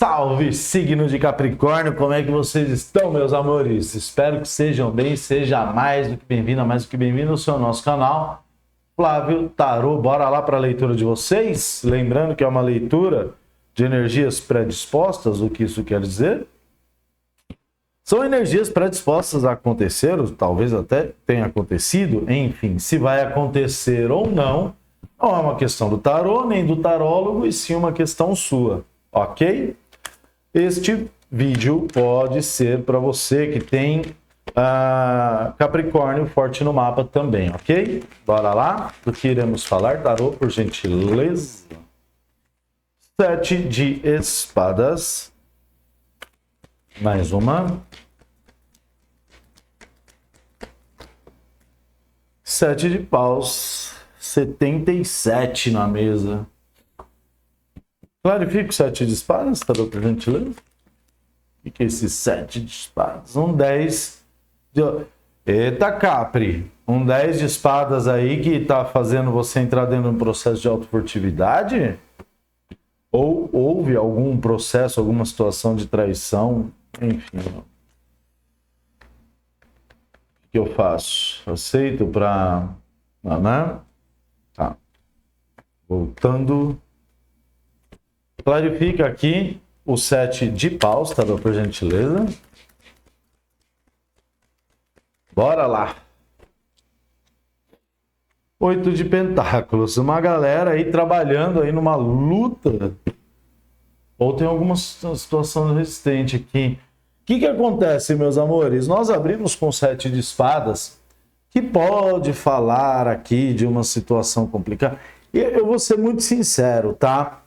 Salve, signo de Capricórnio, como é que vocês estão, meus amores? Espero que sejam bem, seja mais do que bem-vindo, mais do que bem-vindo ao seu nosso canal, Flávio Tarô. Bora lá para a leitura de vocês? Lembrando que é uma leitura de energias predispostas. O que isso quer dizer? São energias predispostas a acontecer, ou talvez até tenha acontecido, enfim, se vai acontecer ou não, não é uma questão do tarô, nem do tarólogo, e sim uma questão sua, ok? Este vídeo pode ser para você que tem Capricórnio forte no mapa também, ok? Bora lá, do que iremos falar, tarô, por gentileza. 7 de espadas. Mais uma. 7 de paus. 77 na mesa. Clarifica o 7 de espadas, tá dando pra gente ler? O que é esse 7 de espadas? Um 10 de... Eita, Capri! Um 10 de espadas aí que tá fazendo você entrar dentro de um processo de autofurtividade? Ou houve algum processo, alguma situação de traição? Enfim. O que eu faço? Aceito pra... Não, né? Tá. Voltando. Clarifica aqui o 7 de paus, tá, por gentileza? Bora lá. 8 de pentáculos. Uma galera aí trabalhando aí numa luta. Ou tem alguma situação resistente aqui. O que acontece, meus amores? Nós abrimos com 7 de espadas, que pode falar aqui de uma situação complicada. E eu vou ser muito sincero, tá?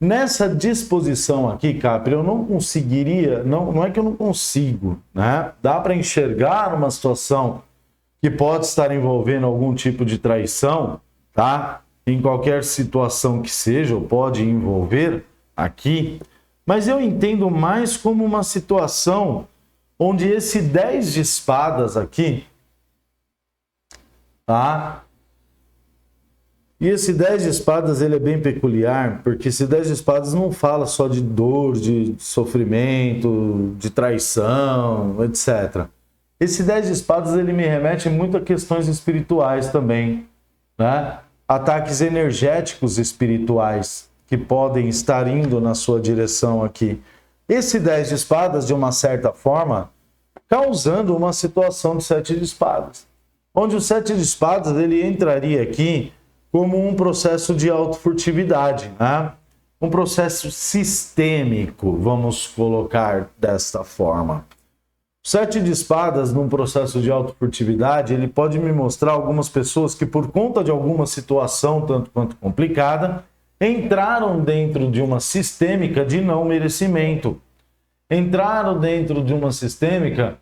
Nessa disposição aqui, Capri, eu não conseguiria, não é que eu não consigo, né? Dá para enxergar uma situação que pode estar envolvendo algum tipo de traição, tá? Em qualquer situação que seja, ou pode envolver aqui, mas eu entendo mais como uma situação onde esse 10 de espadas aqui, tá? E esse 10 de espadas, ele é bem peculiar, porque esse 10 de espadas não fala só de dor, de sofrimento, de traição, etc. Esse 10 de espadas, ele me remete muito a questões espirituais também, né? Ataques energéticos espirituais que podem estar indo na sua direção aqui. Esse 10 de espadas, de uma certa forma, causando uma situação de 7 de espadas, onde o 7 de espadas, ele entraria aqui como um processo de autofurtividade, né? Um processo sistêmico, vamos colocar desta forma. O 7 de espadas, num processo de autofurtividade, ele pode me mostrar algumas pessoas que, por conta de alguma situação tanto quanto complicada, entraram dentro de uma sistêmica de não merecimento. Entraram dentro de uma sistêmica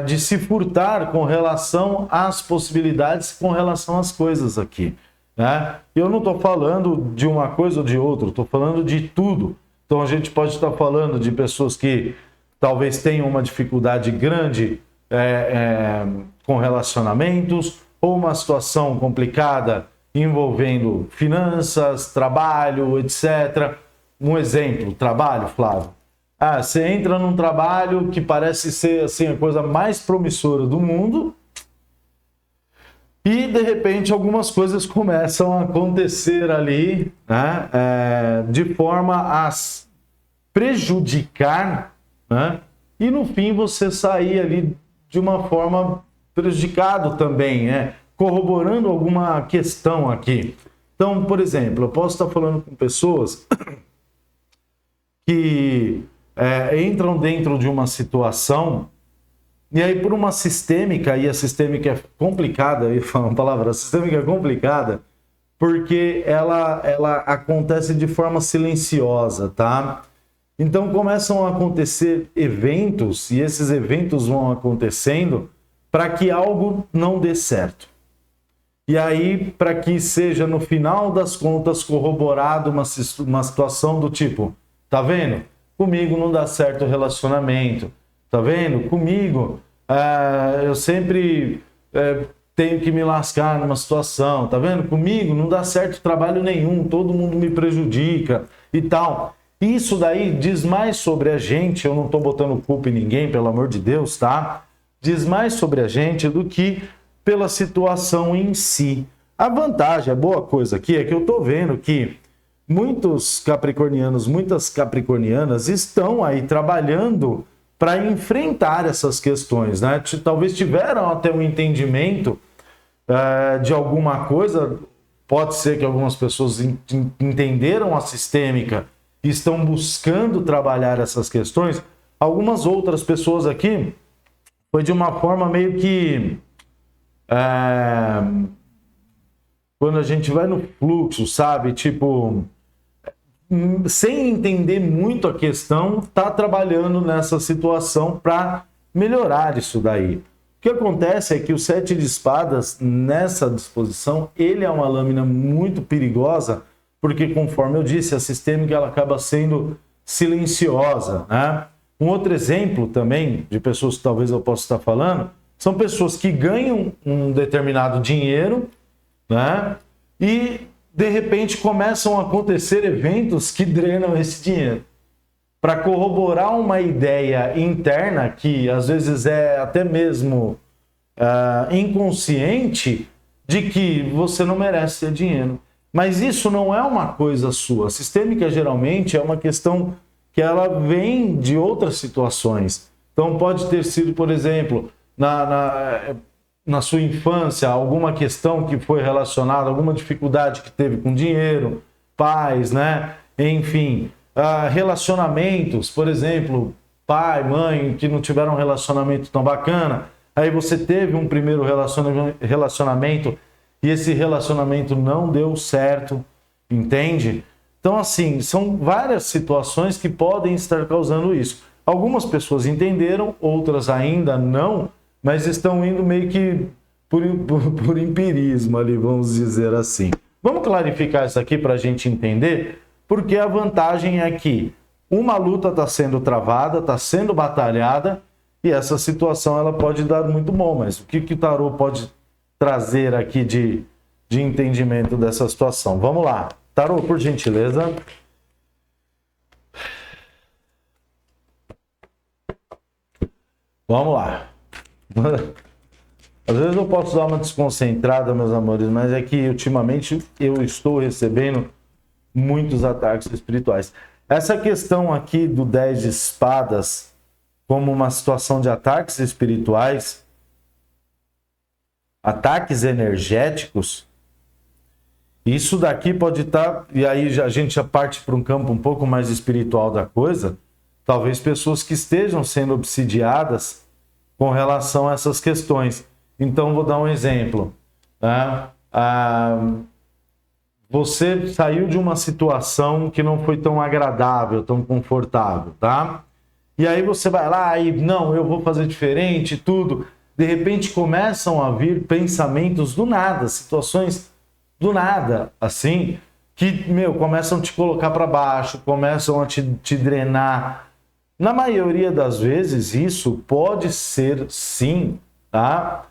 de se furtar com relação às possibilidades, com relação às coisas aqui, né? Eu não estou falando de uma coisa ou de outra, estou falando de tudo. Então a gente pode estar falando de pessoas que talvez tenham uma dificuldade grande com relacionamentos, ou uma situação complicada envolvendo finanças, trabalho, etc. Um exemplo, trabalho, Flávio. Você entra num trabalho que parece ser assim, a coisa mais promissora do mundo, e de repente algumas coisas começam a acontecer ali, né? De forma a prejudicar, né? E no fim você sair ali de uma forma prejudicado também, né? Corroborando alguma questão aqui. Então, por exemplo, eu posso estar falando com pessoas que entram dentro de uma situação, e aí por uma sistêmica, e a sistêmica é complicada, eu ia falar uma palavra, a sistêmica é complicada, porque ela acontece de forma silenciosa, tá? Então começam a acontecer eventos, e esses eventos vão acontecendo para que algo não dê certo. E aí, para que seja, no final das contas, corroborado uma situação do tipo, tá vendo? Comigo não dá certo o relacionamento, tá vendo? Comigo, eu sempre tenho que me lascar numa situação, tá vendo? Comigo não dá certo trabalho nenhum, todo mundo me prejudica e tal. Isso daí diz mais sobre a gente, eu não estou botando culpa em ninguém, pelo amor de Deus, tá? Diz mais sobre a gente do que pela situação em si. A vantagem, a boa coisa aqui é que eu estou vendo que muitos capricornianos, muitas capricornianas estão aí trabalhando para enfrentar essas questões, né? Talvez tiveram até um entendimento de alguma coisa, pode ser que algumas pessoas entenderam a sistêmica e estão buscando trabalhar essas questões. Algumas outras pessoas aqui foi de uma forma meio que quando a gente vai no fluxo, sabe? Tipo, sem entender muito a questão, tá trabalhando nessa situação para melhorar isso daí. O que acontece é que o 7 de espadas, nessa disposição, ele é uma lâmina muito perigosa, porque, conforme eu disse, a sistêmica ela acaba sendo silenciosa, né? Um outro exemplo também de pessoas que talvez eu possa estar falando, são pessoas que ganham um determinado dinheiro, né? E, de repente, começam a acontecer eventos que drenam esse dinheiro. Para corroborar uma ideia interna, que às vezes é até mesmo inconsciente, de que você não merece ter dinheiro. Mas isso não é uma coisa sua. A sistêmica, geralmente, é uma questão que ela vem de outras situações. Então, pode ter sido, por exemplo, na sua infância, alguma questão que foi relacionada, alguma dificuldade que teve com dinheiro, pais, né? Enfim, relacionamentos, por exemplo, pai, mãe, que não tiveram um relacionamento tão bacana, aí você teve um primeiro relacionamento e esse relacionamento não deu certo, entende? Então, assim, são várias situações que podem estar causando isso. Algumas pessoas entenderam, outras ainda não, mas estão indo meio que por empirismo ali, vamos dizer assim. Vamos clarificar isso aqui para a gente entender, porque a vantagem é que uma luta está sendo travada, está sendo batalhada, e essa situação ela pode dar muito bom, mas o que o tarô pode trazer aqui de entendimento dessa situação? Vamos lá. Tarô, por gentileza. Vamos lá. Às vezes eu posso dar uma desconcentrada, meus amores, mas é que ultimamente eu estou recebendo muitos ataques espirituais. Essa questão aqui do 10 de espadas como uma situação de ataques espirituais, ataques energéticos, isso daqui pode estar, e aí a gente já parte para um campo um pouco mais espiritual da coisa, talvez pessoas que estejam sendo obsidiadas com relação a essas questões. Então, vou dar um exemplo. Né? Você saiu de uma situação que não foi tão agradável, tão confortável, tá? E aí você vai lá e, não, eu vou fazer diferente, tudo. De repente começam a vir pensamentos do nada, situações do nada, assim, que, começam a te colocar para baixo, começam a te drenar. Na maioria das vezes, isso pode ser, sim, tá?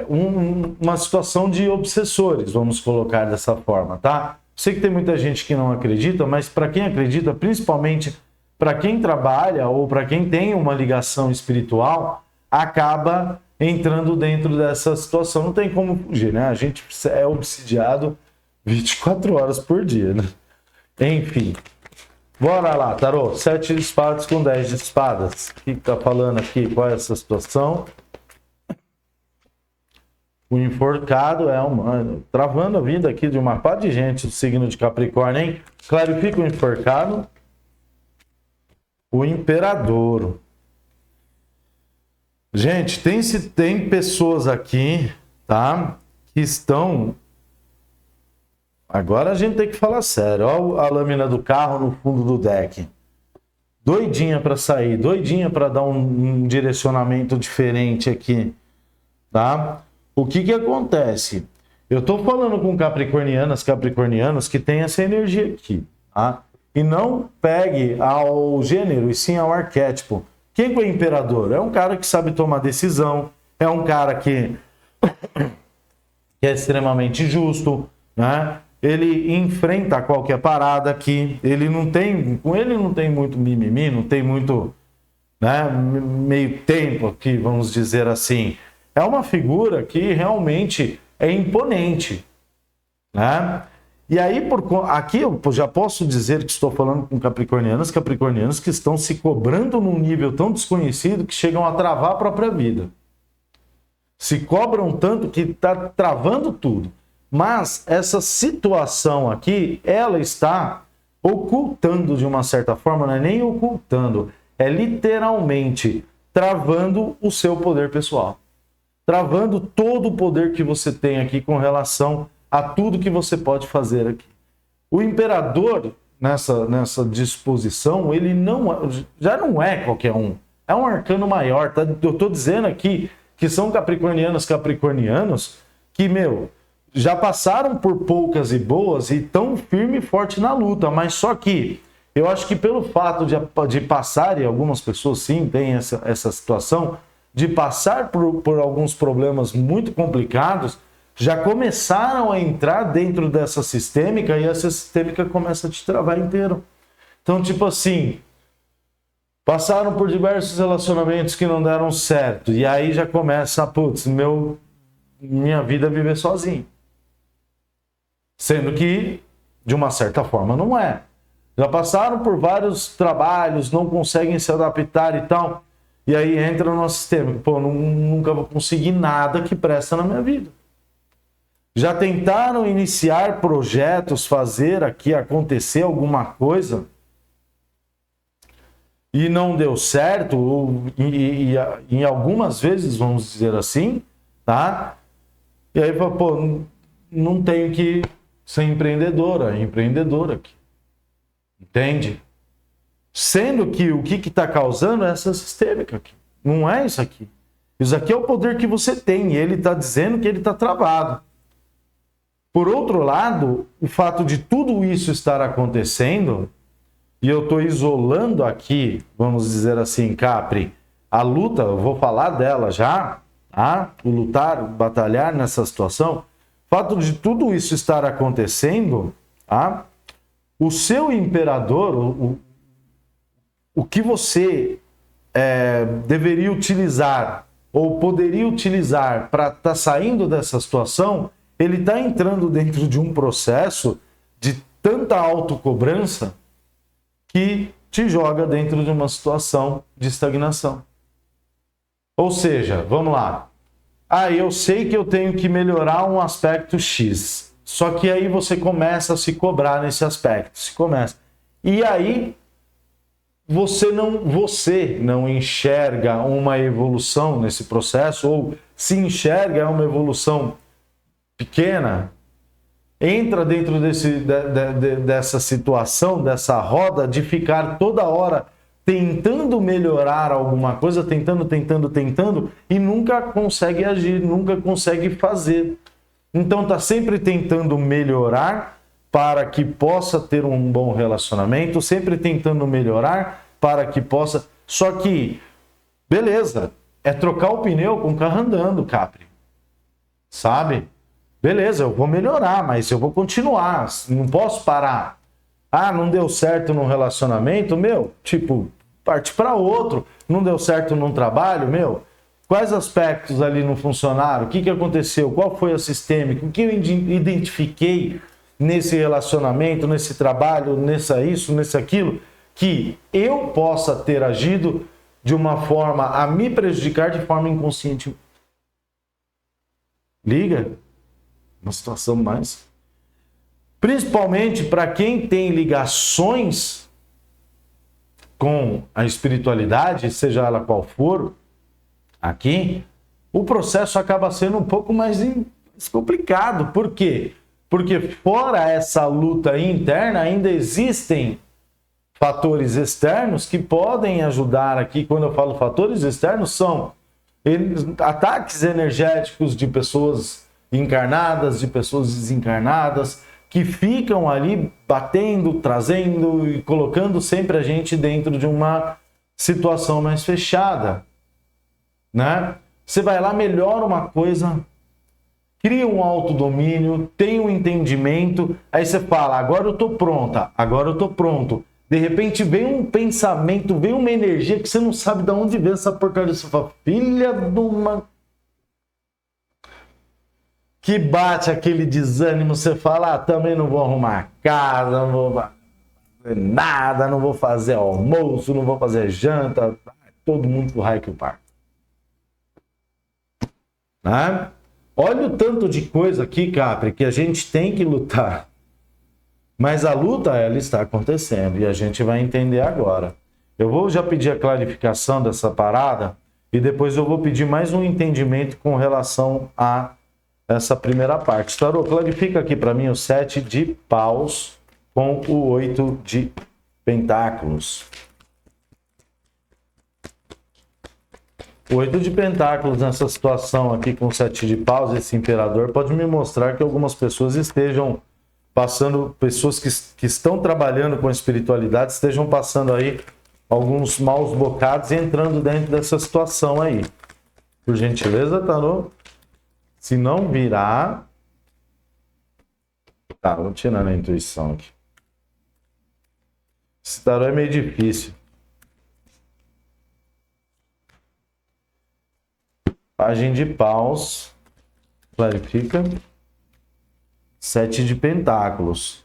Uma situação de obsessores, vamos colocar dessa forma, tá? Sei que tem muita gente que não acredita, mas para quem acredita, principalmente para quem trabalha ou para quem tem uma ligação espiritual, acaba entrando dentro dessa situação. Não tem como fugir, né? A gente é obsidiado 24 horas por dia, né? Enfim. Bora lá, tarô. 7 de espadas com 10 de espadas. O que tá falando aqui? Qual é essa situação? O enforcado travando a vida aqui de uma pá de gente do signo de Capricórnio, hein? Clarifica o enforcado. O imperador. Gente, tem pessoas aqui, tá? Que estão... Agora a gente tem que falar sério. Olha a lâmina do carro no fundo do deck. Doidinha para sair, doidinha para dar um direcionamento diferente aqui, tá? O que acontece? Eu estou falando com capricornianos que tem essa energia aqui, tá? E não pegue ao gênero, e sim ao arquétipo. Quem é o imperador? É um cara que sabe tomar decisão, é um cara que é extremamente justo, né? ele enfrenta qualquer parada aqui, com ele não tem muito mimimi, não tem muito, né, meio tempo aqui, vamos dizer assim. É uma figura que realmente é imponente, né? E aí, aqui eu já posso dizer que estou falando com capricornianos que estão se cobrando num nível tão desconhecido que chegam a travar a própria vida. Se cobram tanto que está travando tudo. Mas essa situação aqui, ela está ocultando de uma certa forma, não é nem ocultando, é literalmente travando o seu poder pessoal. Travando todo o poder que você tem aqui com relação a tudo que você pode fazer aqui. O imperador, nessa disposição, ele já não é qualquer um. É um arcano maior. Tá? Eu estou dizendo aqui que são capricornianos que, já passaram por poucas e boas e estão firme e forte na luta. Mas só que eu acho que pelo fato de passar, e algumas pessoas sim têm essa situação, de passar por alguns problemas muito complicados, já começaram a entrar dentro dessa sistêmica e essa sistêmica começa a te travar inteiro. Então, tipo assim, passaram por diversos relacionamentos que não deram certo e aí já começa, minha vida é viver sozinho. Sendo que, de uma certa forma, não é. Já passaram por vários trabalhos, não conseguem se adaptar e tal, e aí entra no nosso sistema. Nunca vou conseguir nada que presta na minha vida. Já tentaram iniciar projetos, fazer aqui acontecer alguma coisa e não deu certo, e em algumas vezes, vamos dizer assim, tá? E aí, não tenho que ser empreendedor aqui. Entende? Sendo que o que está causando é essa sistêmica aqui. Não é isso aqui. Isso aqui é o poder que você tem, e ele está dizendo que ele está travado. Por outro lado, o fato de tudo isso estar acontecendo, e eu estou isolando aqui, vamos dizer assim, Capri, a luta, eu vou falar dela já, tá? O lutar, o batalhar nessa situação, o fato de tudo isso estar acontecendo, tá? O seu imperador, o que você deveria utilizar, ou poderia utilizar para estar saindo dessa situação, ele está entrando dentro de um processo de tanta autocobrança que te joga dentro de uma situação de estagnação. Ou seja, vamos lá. Eu sei que eu tenho que melhorar um aspecto X. Só que aí você começa a se cobrar nesse aspecto. E aí você não enxerga uma evolução nesse processo, ou se enxerga uma evolução pequena, entra dentro dessa situação, dessa roda de ficar toda hora tentando melhorar alguma coisa, tentando, e nunca consegue agir, nunca consegue fazer. Então está sempre tentando melhorar para que possa ter um bom relacionamento, sempre tentando melhorar para que possa... Só que, beleza, é trocar o pneu com o carro andando, Capri. Sabe? Beleza, eu vou melhorar, mas eu vou continuar, não posso parar. Não deu certo num relacionamento, parte para outro. Não deu certo num trabalho, quais aspectos ali não funcionaram? O que aconteceu? Qual foi a sistêmica? O que eu identifiquei nesse relacionamento, nesse trabalho, nesse aquilo, que eu possa ter agido de uma forma a me prejudicar de forma inconsciente? Liga? Uma situação mais... Principalmente para quem tem ligações com a espiritualidade, seja ela qual for, aqui, o processo acaba sendo um pouco mais complicado. Por quê? Porque fora essa luta interna, ainda existem fatores externos que podem ajudar aqui. Quando eu falo fatores externos, são ataques energéticos de pessoas encarnadas, de pessoas desencarnadas, que ficam ali batendo, trazendo e colocando sempre a gente dentro de uma situação mais fechada, né? Você vai lá, melhora uma coisa cria um autodomínio, tem um entendimento, aí você fala, agora eu tô pronta, agora eu tô pronto. De repente vem um pensamento, vem uma energia que você não sabe de onde vem essa porcaria. Você fala, filha de uma... Que bate aquele desânimo, você fala, também não vou arrumar casa, não vou fazer nada, não vou fazer almoço, não vou fazer janta, todo mundo pro raio que o parto. Né? Olha o tanto de coisa aqui, Capri, que a gente tem que lutar. Mas a luta, ela está acontecendo e a gente vai entender agora. Eu vou já pedir a clarificação dessa parada e depois eu vou pedir mais um entendimento com relação a essa primeira parte. Tarô, clarifica aqui para mim o 7 de paus com o 8 de pentáculos. O 8 de pentáculos nessa situação aqui com o 7 de paus, esse imperador, pode me mostrar que algumas pessoas estejam passando, pessoas que estão trabalhando com espiritualidade, estejam passando aí alguns maus bocados e entrando dentro dessa situação aí. Por gentileza, tarô. Se não virar... Tá, vou tirando a intuição aqui. Esse tarô é meio difícil. Página de paus. Clarifica. 7 de pentáculos.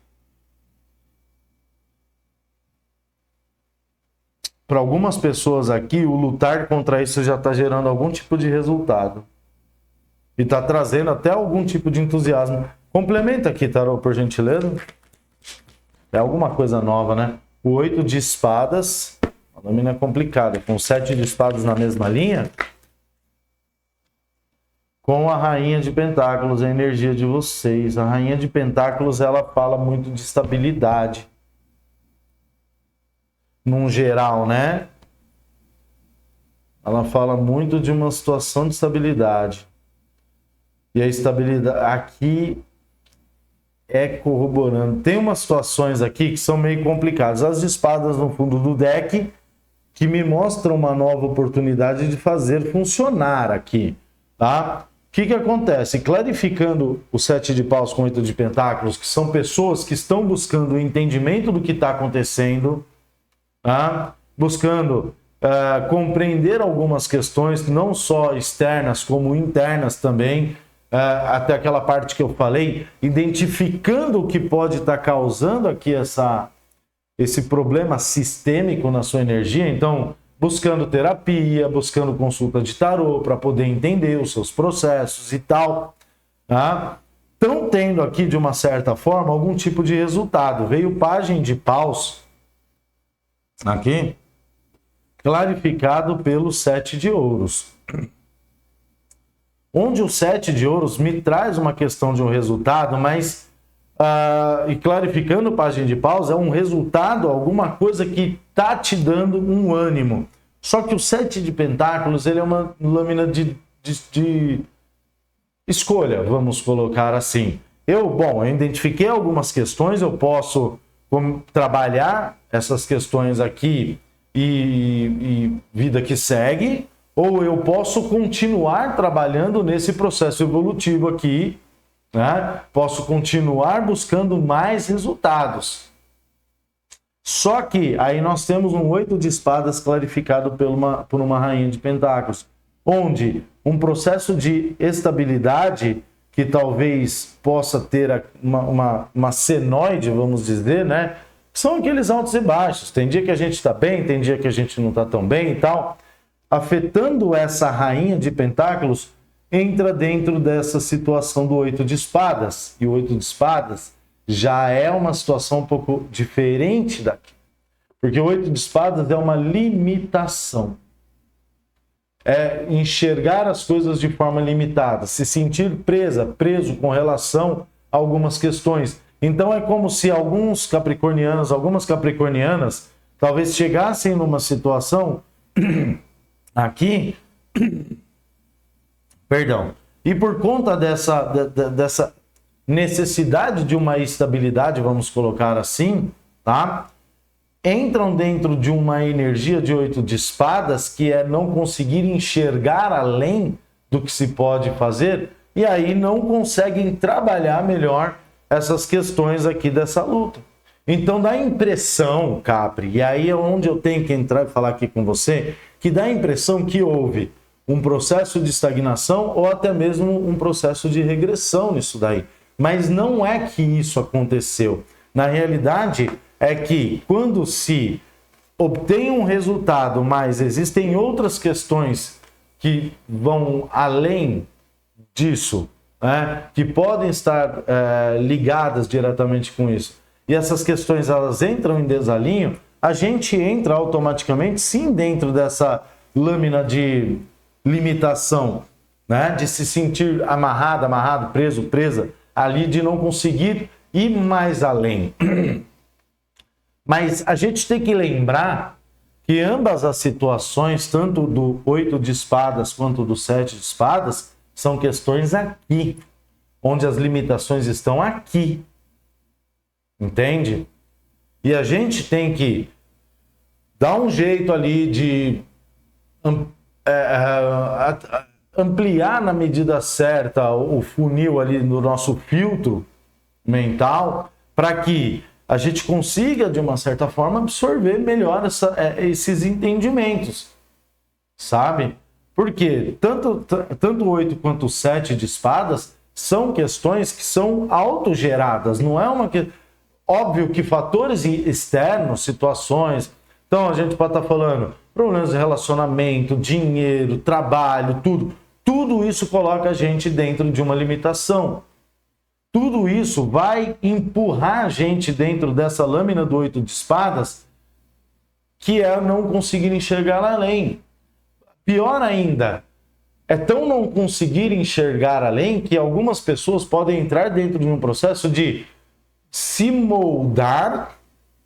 Para algumas pessoas aqui, o lutar contra isso já está gerando algum tipo de resultado. E está trazendo até algum tipo de entusiasmo. Complementa aqui, tarô, por gentileza. É alguma coisa nova, né? O 8 de espadas. A lâmina é complicada. Com 7 de espadas na mesma linha. Com a rainha de pentáculos, a energia de vocês. A rainha de pentáculos, ela fala muito de estabilidade. Num geral, né? Ela fala muito de uma situação de estabilidade. E a estabilidade aqui é corroborando. Tem umas situações aqui que são meio complicadas. As espadas no fundo do deck que me mostram uma nova oportunidade de fazer funcionar aqui, tá? O que acontece? Clarificando o 7 de paus com 8 de pentáculos, que são pessoas que estão buscando o entendimento do que está acontecendo, tá? Buscando compreender algumas questões, não só externas, como internas também, até aquela parte que eu falei, identificando o que pode estar causando aqui esse problema sistêmico na sua energia. Então, buscando terapia, buscando consulta de tarô para poder entender os seus processos e tal, tá? Estão tendo aqui, de uma certa forma, algum tipo de resultado. Veio página de paus aqui, clarificado pelo 7 de ouros. Onde o 7 de ouros me traz uma questão de um resultado, mas, e clarificando página de paus, é um resultado, alguma coisa que está te dando um ânimo. Só que o 7 de pentáculos, ele é uma lâmina de escolha, vamos colocar assim. Eu identifiquei algumas questões, eu posso trabalhar essas questões aqui e vida que segue, ou eu posso continuar trabalhando nesse processo evolutivo aqui, né? Posso continuar buscando mais resultados. Só que aí nós temos um 8 de espadas clarificado por uma rainha de pentáculos, onde um processo de estabilidade que talvez possa ter uma senoide, vamos dizer, né? São aqueles altos e baixos. Tem dia que a gente está bem, tem dia que a gente não está tão bem e tal. Afetando essa rainha de pentáculos, entra dentro dessa situação do 8 de espadas. E o 8 de espadas já é uma situação um pouco diferente daqui. Porque o 8 de espadas é uma limitação. É enxergar as coisas de forma limitada, se sentir preso com relação a algumas questões. Então é como se algumas capricornianas, talvez chegassem numa situação aqui, perdão, e por conta dessa necessidade de uma estabilidade, vamos colocar assim, tá? Entram dentro de uma energia de 8 de espadas, que é não conseguir enxergar além do que se pode fazer, e aí não conseguem trabalhar melhor essas questões aqui dessa luta. Então dá a impressão, Capri, e aí é onde eu tenho que entrar e falar aqui com você, que dá a impressão que houve um processo de estagnação ou até mesmo um processo de regressão nisso daí. Mas não é que isso aconteceu. Na realidade, é que quando se obtém um resultado, mas existem outras questões que vão além disso, né, que podem estar ligadas diretamente com isso, e essas questões elas entram em desalinho, a gente entra automaticamente sim dentro dessa lâmina de limitação, né, de se sentir amarrado, preso, presa, ali, de não conseguir ir mais além. Mas a gente tem que lembrar que ambas as situações, tanto do 8 de espadas quanto do 7 de espadas, são questões aqui, onde as limitações estão aqui. Entende? E a gente tem que dar um jeito ali de ampliar na medida certa o funil ali no nosso filtro mental, para que a gente consiga, de uma certa forma, absorver melhor esses entendimentos, sabe? Porque tanto o 8 quanto o 7 de espadas são questões que são autogeradas, não é uma que... Óbvio que fatores externos, situações... Então a gente pode estar falando problemas de relacionamento, dinheiro, trabalho, tudo isso coloca a gente dentro de uma limitação. Tudo isso vai empurrar a gente dentro dessa lâmina do 8 de espadas, que é não conseguir enxergar além. Pior ainda, é tão não conseguir enxergar além que algumas pessoas podem entrar dentro de um processo de se moldar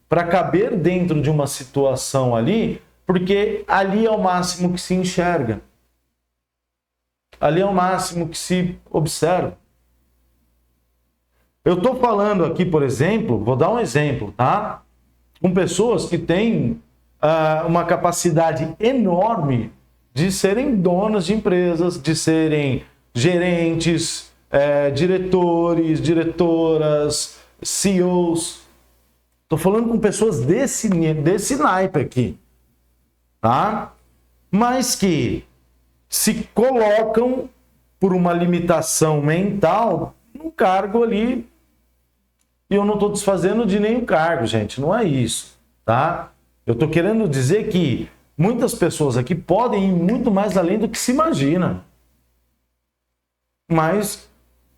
para caber dentro de uma situação ali, porque ali é o máximo que se enxerga. Ali é o máximo que se observa. Eu estou falando aqui, por exemplo, vou dar um exemplo, tá? Com pessoas que têm uma capacidade enorme de serem donas de empresas, de serem gerentes, diretores, diretoras, CEOs. Estou falando com pessoas desse naipe aqui, tá? Mas que se colocam por uma limitação mental num cargo ali. E eu não estou desfazendo de nenhum cargo, gente, não é isso, tá? Eu estou querendo dizer que muitas pessoas aqui podem ir muito mais além do que se imagina. Mas,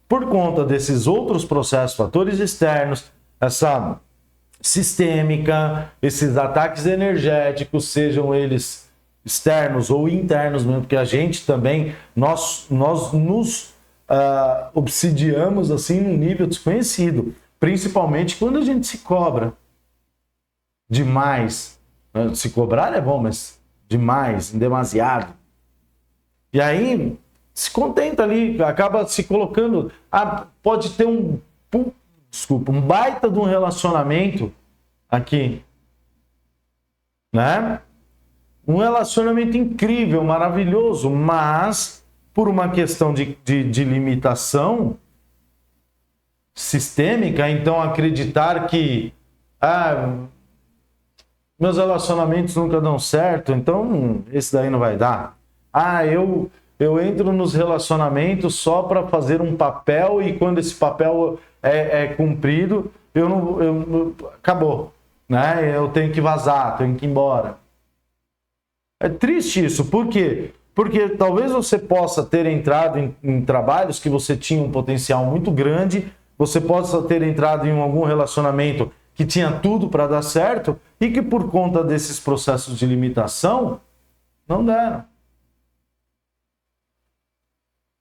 por conta desses outros processos, fatores externos, essa sistêmica, esses ataques energéticos, sejam eles externos ou internos mesmo, porque a gente também, nós nos obsidiamos assim num nível desconhecido. Principalmente quando a gente se cobra demais. Se cobrar é bom, mas demais, demasiado. E aí se contenta ali, acaba se colocando... pode ter um baita de um relacionamento aqui, né? Um relacionamento incrível, maravilhoso, mas por uma questão de limitação sistêmica, então acreditar que meus relacionamentos nunca dão certo, então esse daí não vai dar. Eu entro nos relacionamentos só para fazer um papel e quando esse papel é cumprido, acabou, né? Eu tenho que vazar, tenho que ir embora. É triste isso, por quê? Porque talvez você possa ter entrado em trabalhos que você tinha um potencial muito grande, você possa ter entrado em algum relacionamento que tinha tudo para dar certo e que por conta desses processos de limitação, não deram.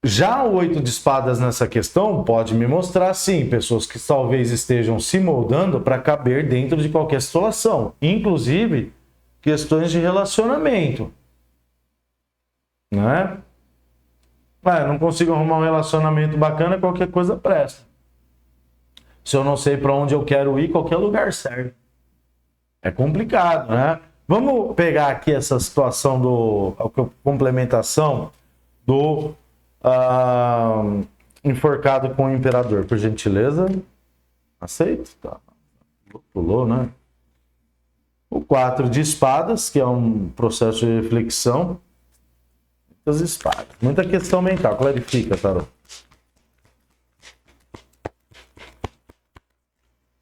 Já o 8 de espadas nessa questão pode me mostrar, sim, pessoas que talvez estejam se moldando para caber dentro de qualquer situação, inclusive questões de relacionamento, né? Não consigo arrumar um relacionamento bacana, qualquer coisa presta. Se eu não sei para onde eu quero ir, qualquer lugar serve. É complicado, né? Vamos pegar aqui essa situação complementação do enforcado com o imperador, por gentileza. Aceito? Tá. Pulou, né? O 4 de espadas, que é um processo de reflexão. As espadas. Muita questão mental. Clarifica, Tarô.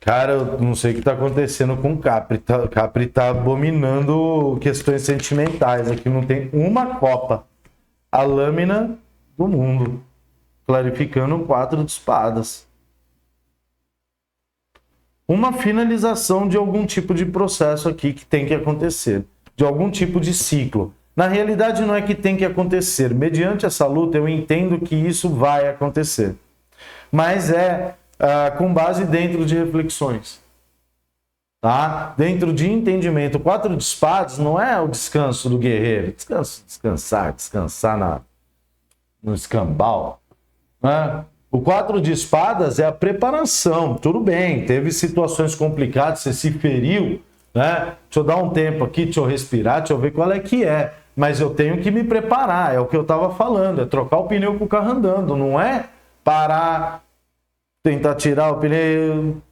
Cara, eu não sei o que está acontecendo com o Capri. Capri tá abominando questões sentimentais. Aqui não tem uma copa. A lâmina do mundo. Clarificando o 4 de espadas. Uma finalização de algum tipo de processo aqui que tem que acontecer. De algum tipo de ciclo. Na realidade, não é que tem que acontecer. Mediante essa luta, eu entendo que isso vai acontecer. Mas é com base dentro de reflexões. Tá? Dentro de entendimento. O 4 de espadas não é o descanso do guerreiro. Descansar no escambau. Né? O 4 de espadas é a preparação. Tudo bem, teve situações complicadas, você se feriu, né? Deixa eu dar um tempo aqui, deixa eu respirar, deixa eu ver qual é que é. Mas eu tenho que me preparar, é o que eu estava falando, é trocar o pneu com o carro andando, não é parar, tentar tirar o pneu,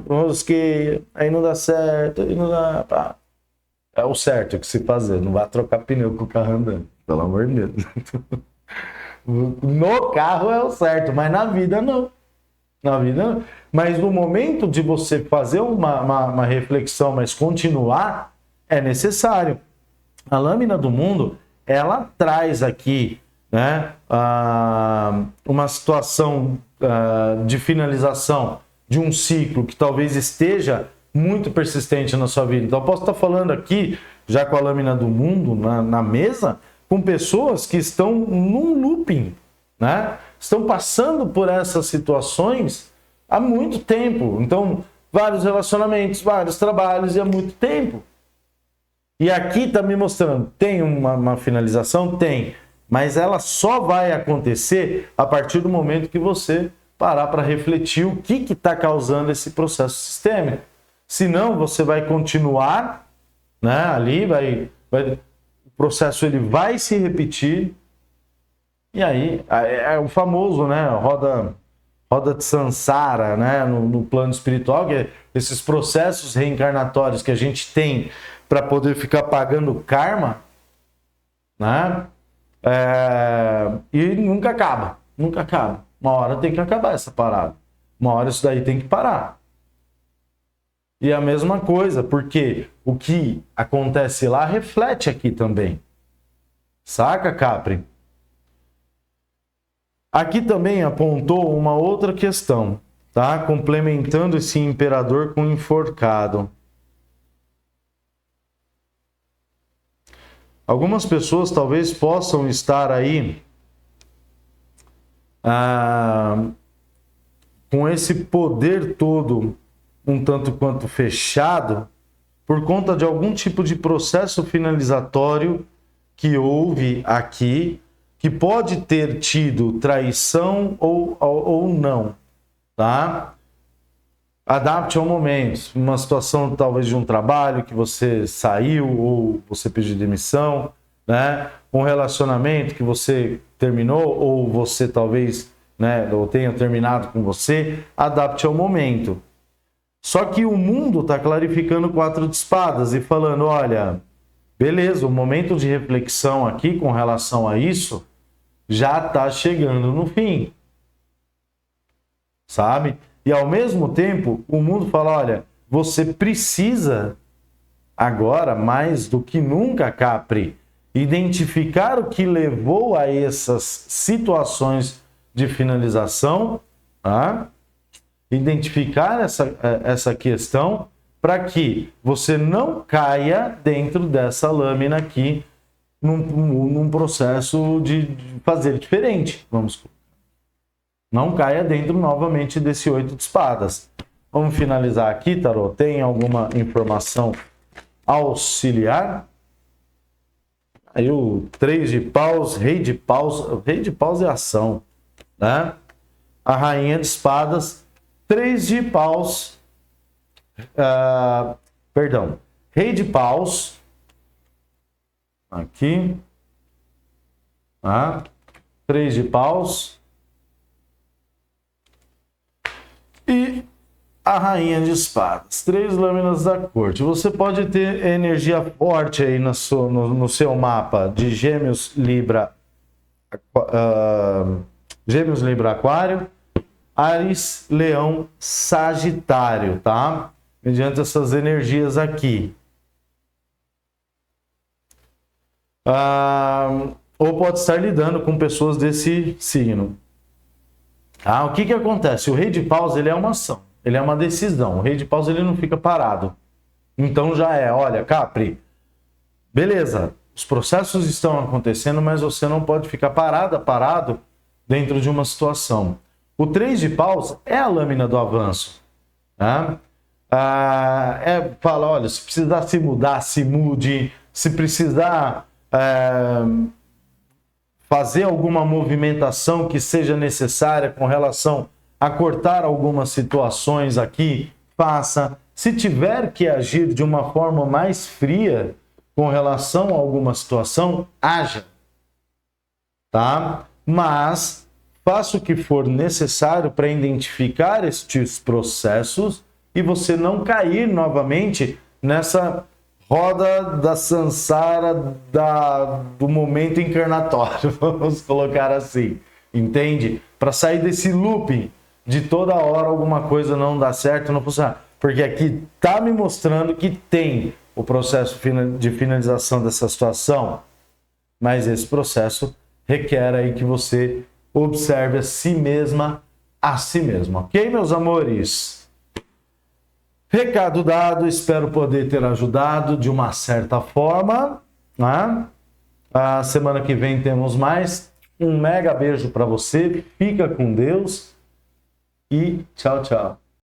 rosqueia, aí não dá certo, aí não dá. Pá. É o certo que se fazer, não vai trocar pneu com o carro andando, pelo amor de Deus. No carro é o certo, mas na vida não. Na vida não. Mas no momento de você fazer uma reflexão, mas continuar, é necessário. A lâmina do mundo, ela traz aqui, né, uma situação de finalização de um ciclo que talvez esteja muito persistente na sua vida. Então eu posso estar falando aqui, já com a lâmina do mundo na mesa, com pessoas que estão num looping, né? Estão passando por essas situações há muito tempo. Então, vários relacionamentos, vários trabalhos e há muito tempo. E aqui está me mostrando, tem uma finalização? Tem. Mas ela só vai acontecer a partir do momento que você parar para refletir o que está causando esse processo sistêmico. Senão, você vai continuar, né, ali, o processo ele vai se repetir, e aí é o famoso, né, roda de Sansara, né, no plano espiritual, que é esses processos reencarnatórios que a gente tem para poder ficar pagando karma, né, e nunca acaba, nunca acaba. Uma hora tem que acabar essa parada, uma hora isso daí tem que parar. E a mesma coisa, porque o que acontece lá reflete aqui também. Saca, Capri? Aqui também apontou uma outra questão, tá? Complementando esse imperador com enforcado. Algumas pessoas talvez possam estar aí com esse poder todo um tanto quanto fechado, por conta de algum tipo de processo finalizatório que houve aqui, que pode ter tido traição ou não, tá? Adapte ao momento, uma situação talvez de um trabalho que você saiu ou você pediu demissão, né? Um relacionamento que você terminou ou você talvez, né, ou tenha terminado com você, adapte ao momento. Só que o mundo está clarificando o 4 de espadas e falando, olha, beleza, o momento de reflexão aqui com relação a isso já está chegando no fim. Sabe? E ao mesmo tempo, o mundo fala, olha, você precisa agora, mais do que nunca, Capri, identificar o que levou a essas situações de finalização, tá? Identificar essa questão para que você não caia dentro dessa lâmina aqui num processo de fazer diferente, vamos. Não caia dentro novamente desse 8 de espadas. Vamos finalizar aqui, Tarô. Tem alguma informação auxiliar? Aí o 3 de paus, rei de paus é ação, né? A rainha de espadas, 3 de paus, rei de paus, aqui, 3 de paus, a Rainha de Espadas. 3 lâminas da corte. Você pode ter energia forte aí no seu mapa de Gêmeos, Libra, Gêmeos, Libra, Aquário, Áries, Leão, Sagitário, tá? Mediante essas energias aqui. Ou pode estar lidando com pessoas desse signo. O que acontece? O Rei de Paus, ele é uma ação, ele é uma decisão. O Rei de Paus, ele não fica parado. Então já olha, Capri, beleza, os processos estão acontecendo, mas você não pode ficar parado dentro de uma situação. O 3 de Paus é a lâmina do avanço. Tá? Fala, olha, se precisar se mudar, se mude. Se precisar fazer alguma movimentação que seja necessária com relação a cortar algumas situações aqui, faça. Se tiver que agir de uma forma mais fria com relação a alguma situação, haja. Tá? Mas faça o que for necessário para identificar estes processos e você não cair novamente nessa roda da sansara do momento encarnatório, vamos colocar assim, entende? Para sair desse looping de toda hora alguma coisa não dá certo, não funciona. Porque aqui está me mostrando que tem o processo de finalização dessa situação, mas esse processo requer aí que você observe a si mesma, ok, meus amores? Recado dado, espero poder ter ajudado de uma certa forma, né? A semana que vem temos mais. Um mega beijo para você, fica com Deus e tchau, tchau.